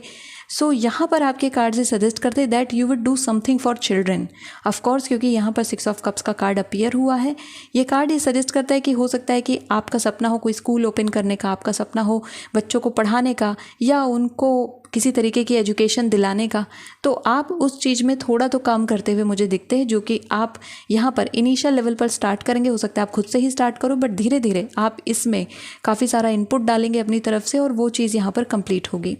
Speaker 1: सो यहाँ पर आपके कार्ड से सजेस्ट करते हैं that you would do something for children. Of course क्योंकि यहाँ पर 6 ऑफ कप्स का कार्ड अपीयर हुआ है, ये कार्ड ये सजेस्ट करता है कि हो सकता है कि आपका सपना हो कोई स्कूल ओपन करने का, आपका सपना हो बच्चों को पढ़ाने का या उनको किसी तरीके की एजुकेशन दिलाने का, तो आप उस चीज़ में थोड़ा तो काम करते हुए मुझे दिखते हैं, जो कि आप यहाँ पर इनिशियल लेवल पर स्टार्ट करेंगे। हो सकता है आप खुद से ही स्टार्ट करो, बट धीरे धीरे आप इसमें काफ़ी सारा इनपुट डालेंगे अपनी तरफ से और वो चीज़ यहाँ पर कंप्लीट होगी।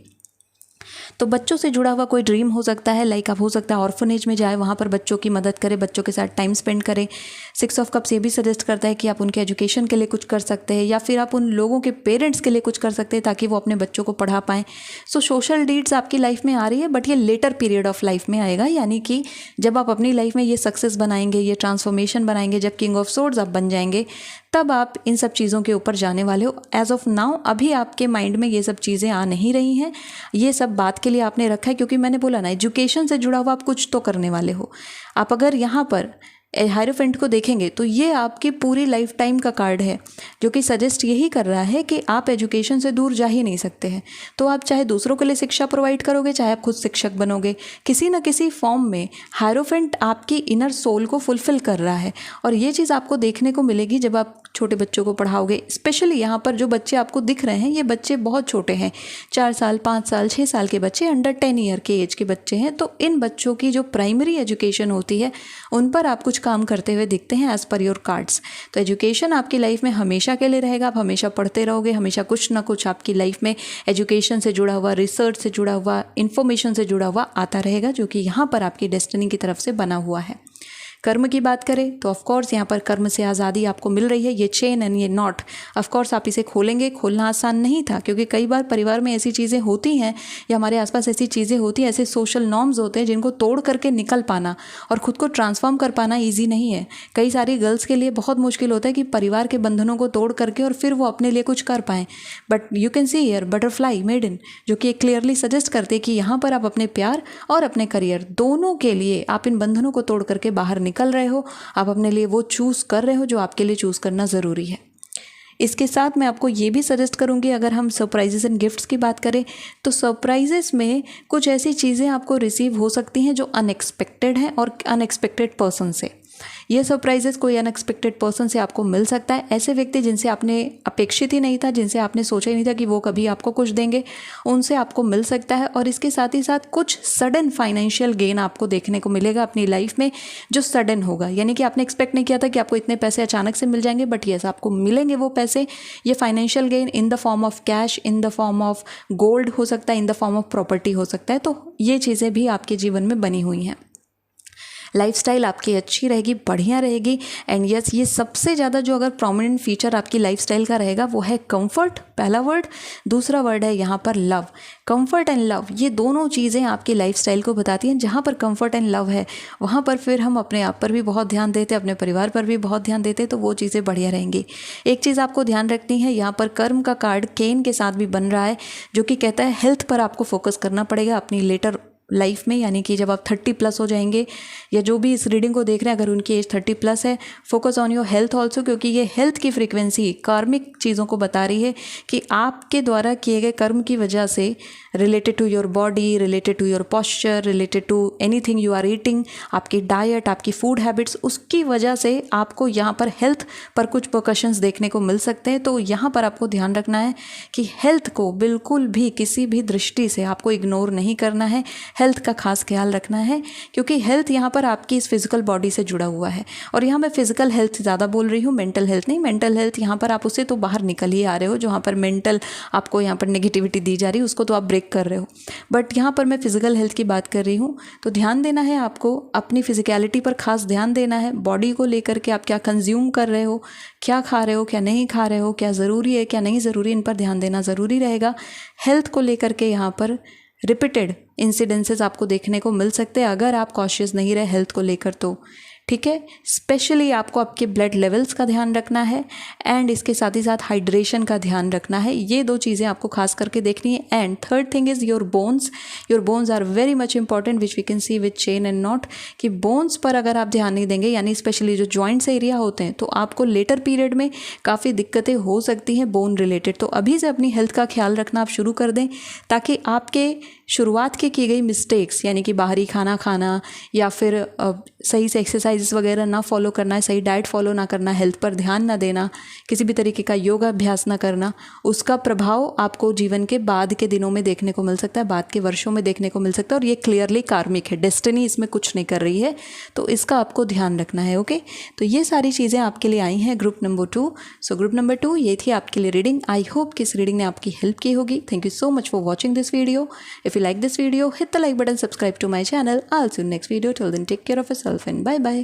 Speaker 1: तो बच्चों से जुड़ा हुआ कोई ड्रीम हो सकता है, लाइक आप हो सकता है ऑर्फनेज में जाए, वहाँ पर बच्चों की मदद करें, बच्चों के साथ टाइम स्पेंड करें। 6 ऑफ कप्स ये भी सजेस्ट करता है कि आप उनके एजुकेशन के लिए कुछ कर सकते हैं या फिर आप उन लोगों के पेरेंट्स के लिए कुछ कर सकते हैं ताकि वो अपने बच्चों को पढ़ा पाएँ। सो सोशल डीड्स आपकी लाइफ में आ रही है, बट ये लेटर पीरियड ऑफ लाइफ में आएगा, यानी कि जब आप अपनी लाइफ में ये सक्सेस बनाएंगे, ये ट्रांसफॉर्मेशन बनाएंगे, जब किंग ऑफ सोर्ड्स आप बन जाएंगे, तब आप इन सब चीज़ों के ऊपर जाने वाले हो। एज ऑफ नाउ अभी आपके माइंड में ये सब चीज़ें आ नहीं रही हैं, ये सब बात के लिए आपने रखा है क्योंकि मैंने बोला ना, एजुकेशन से जुड़ा हुआ आप कुछ तो करने वाले हो। आप अगर यहाँ पर हायरोफेंट को देखेंगे तो ये आपकी पूरी लाइफ टाइम का कार्ड है, जो कि सजेस्ट यही कर रहा है कि आप एजुकेशन से दूर जा ही नहीं सकते हैं। तो आप चाहे दूसरों के लिए शिक्षा प्रोवाइड करोगे, चाहे आप खुद शिक्षक बनोगे, किसी न किसी फॉर्म में हायरोफेंट आपकी इनर सोल को फुलफिल कर रहा है। और ये चीज़ आपको देखने को मिलेगी जब आप छोटे बच्चों को पढ़ाओगे। स्पेशली यहाँ पर जो बच्चे आपको दिख रहे हैं, ये बच्चे बहुत छोटे हैं, 4 साल 5 साल 6 साल के बच्चे, अंडर 10 ईयर के एज के बच्चे हैं। तो इन बच्चों की जो प्राइमरी एजुकेशन होती है, उन पर आप कुछ काम करते हुए दिखते हैं एज पर योर कार्ड्स। तो एजुकेशन आपकी लाइफ में हमेशा के लिए रहेगा, आप हमेशा पढ़ते रहोगे, हमेशा कुछ ना कुछ आपकी लाइफ में एजुकेशन से जुड़ा हुआ, रिसर्च से जुड़ा हुआ, इन्फॉर्मेशन से जुड़ा हुआ आता रहेगा, जो कि यहाँ पर आपकी डेस्टिनी की तरफ से बना हुआ है। कर्म की बात करें तो ऑफकोर्स यहाँ पर कर्म से आज़ादी आपको मिल रही है। ये चेन एंड ये नॉट, ऑफकोर्स आप इसे खोलेंगे। खोलना आसान नहीं था क्योंकि कई बार परिवार में ऐसी चीज़ें होती हैं या हमारे आसपास ऐसी चीज़ें होती हैं, ऐसे सोशल नॉर्म्स होते हैं जिनको तोड़ करके निकल पाना और ख़ुद को ट्रांसफॉर्म कर पाना ईजी नहीं है। कई सारी गर्ल्स के लिए बहुत मुश्किल होता है कि परिवार के बंधनों को तोड़ करके और फिर वो अपने लिए कुछ कर पाएँ। But you can see here butterfly maiden, जो कि क्लियरली सजेस्ट करते हैं कि यहाँ पर आप अपने प्यार और अपने करियर दोनों के लिए आप इन बंधनों को तोड़ करके बाहर निकल रहे हो। आप अपने लिए वो चूज़ कर रहे हो जो आपके लिए चूज़ करना ज़रूरी है। इसके साथ मैं आपको ये भी सजेस्ट करूँगी, अगर हम सरप्राइजेस एंड गिफ्ट्स की बात करें तो सरप्राइजेस में कुछ ऐसी चीज़ें आपको रिसीव हो सकती हैं जो अनएक्सपेक्टेड हैं और अनएक्सपेक्टेड पर्सन से। ये सरप्राइजेस कोई अनएक्सपेक्टेड पर्सन से आपको मिल सकता है। ऐसे व्यक्ति जिनसे आपने अपेक्षित ही नहीं था, जिनसे आपने सोचा ही नहीं था कि वो कभी आपको कुछ देंगे, उनसे आपको मिल सकता है। और इसके साथ ही साथ कुछ सडन फाइनेंशियल गेन आपको देखने को मिलेगा अपनी लाइफ में, जो सडन होगा, यानी कि आपने एक्सपेक्ट नहीं किया था कि आपको इतने पैसे अचानक से मिल जाएंगे, बट यस आपको मिलेंगे वो पैसे। ये financial gain in the form of cash, in the form of gold हो सकता है, in the form of property हो सकता है। तो ये चीज़ें भी आपके जीवन में बनी हुई हैं। लाइफस्टाइल आपकी अच्छी रहेगी, बढ़िया रहेगी। एंड यस, ये सबसे ज़्यादा जो अगर प्रोमिनेंट फीचर आपकी लाइफस्टाइल का रहेगा वो है कंफर्ट, पहला वर्ड। दूसरा वर्ड है यहाँ पर लव। कंफर्ट एंड लव, ये दोनों चीज़ें आपकी लाइफस्टाइल को बताती हैं। जहाँ पर कंफर्ट एंड लव है वहाँ पर फिर हम अपने आप पर भी बहुत ध्यान देते, अपने परिवार पर भी बहुत ध्यान देते, तो वो चीज़ें बढ़िया रहेंगी। एक चीज़ आपको ध्यान रखनी है, यहाँ पर कर्म का कार्ड केन के साथ भी बन रहा है, जो कि कहता है हेल्थ पर आपको फोकस करना पड़ेगा अपनी लेटर लाइफ में, यानी कि जब आप 30+ हो जाएंगे, या जो भी इस रीडिंग को देख रहे हैं अगर उनकी एज 30+ है, focus on your health also, क्योंकि ये हेल्थ की फ्रीक्वेंसी कार्मिक चीज़ों को बता रही है कि आपके द्वारा किए गए कर्म की वजह से related to your body, related to your posture, related to anything you are eating, आपकी डाइट, आपकी फूड हैबिट्स, उसकी वजह से आपको यहाँ पर हेल्थ पर कुछ प्रिकॉशंस देखने को मिल सकते हैं। तो यहाँ पर आपको ध्यान रखना है कि हेल्थ को बिल्कुल भी किसी भी दृष्टि से आपको इग्नोर नहीं करना है, हेल्थ का खास ख्याल रखना है, क्योंकि हेल्थ यहाँ पर आपकी इस फिजिकल बॉडी से जुड़ा हुआ है। और यहाँ मैं फिजिकल हेल्थ ज़्यादा बोल रही हूँ, मेंटल हेल्थ नहीं। मेंटल हेल्थ यहाँ पर आप उससे तो बाहर निकल ही आ रहे हो, जहाँ पर मेंटल आपको यहाँ पर नेगेटिविटी दी जा रही है उसको तो आप ब्रेक कर रहे हो, बट यहाँ पर मैं फिजिकल हेल्थ की बात कर रही हूँ। तो ध्यान देना है आपको, अपनी फिजिकलिटी पर खास ध्यान देना है। बॉडी को लेकर के आप क्या कंज्यूम कर रहे हो, क्या खा रहे हो, क्या नहीं खा रहे हो, क्या ज़रूरी है, क्या नहीं ज़रूरी, इन पर ध्यान देना ज़रूरी रहेगा। हेल्थ को लेकर के यहाँ पर रिपीटेड इंसिडेंसेस आपको देखने को मिल सकते हैं अगर आप कॉशियस नहीं रहे हेल्थ को लेकर तो, ठीक है। स्पेशली आपको आपके ब्लड लेवल्स का ध्यान रखना है एंड इसके साथ ही साथ हाइड्रेशन का ध्यान रखना है। ये 2 चीज़ें आपको खास करके देखनी है। And third thing is your bones. Your bones are very much important which we can see with chain and not, कि बोन्स पर अगर आप ध्यान नहीं देंगे, यानी स्पेशली जो जॉइंट्स एरिया होते हैं, तो आपको लेटर पीरियड में काफ़ी दिक्कतें हो सकती हैं बोन रिलेटेड। तो अभी से अपनी हेल्थ का ख्याल रखना आप शुरू कर दें ताकि आपके शुरुआत की गई मिस्टेक्स, यानी कि बाहरी खाना खाना या फिर सही से एक्सरसाइज वगैरह ना फॉलो करना, सही डाइट फॉलो ना करना, हेल्थ पर ध्यान ना देना, किसी भी तरीके का योगा अभ्यास ना करना, उसका प्रभाव आपको जीवन के बाद के दिनों में देखने को मिल सकता है, बाद के वर्षों में देखने को मिल सकता है। और ये क्लियरली कार्मिक है, डेस्टिनी इसमें कुछ नहीं कर रही है, तो इसका आपको ध्यान रखना है। ओके, तो ये सारी चीज़ें आपके लिए आई हैं group number 2। So group number 2 ये थी आपके लिए रीडिंग। आई होप कि इस रीडिंग ने आपकी हेल्प की होगी। Thank you so much for watching this video. If you like this video, hit the like button, subscribe to my channel. I'll see you in next video. Till then, take care of yourself and bye bye.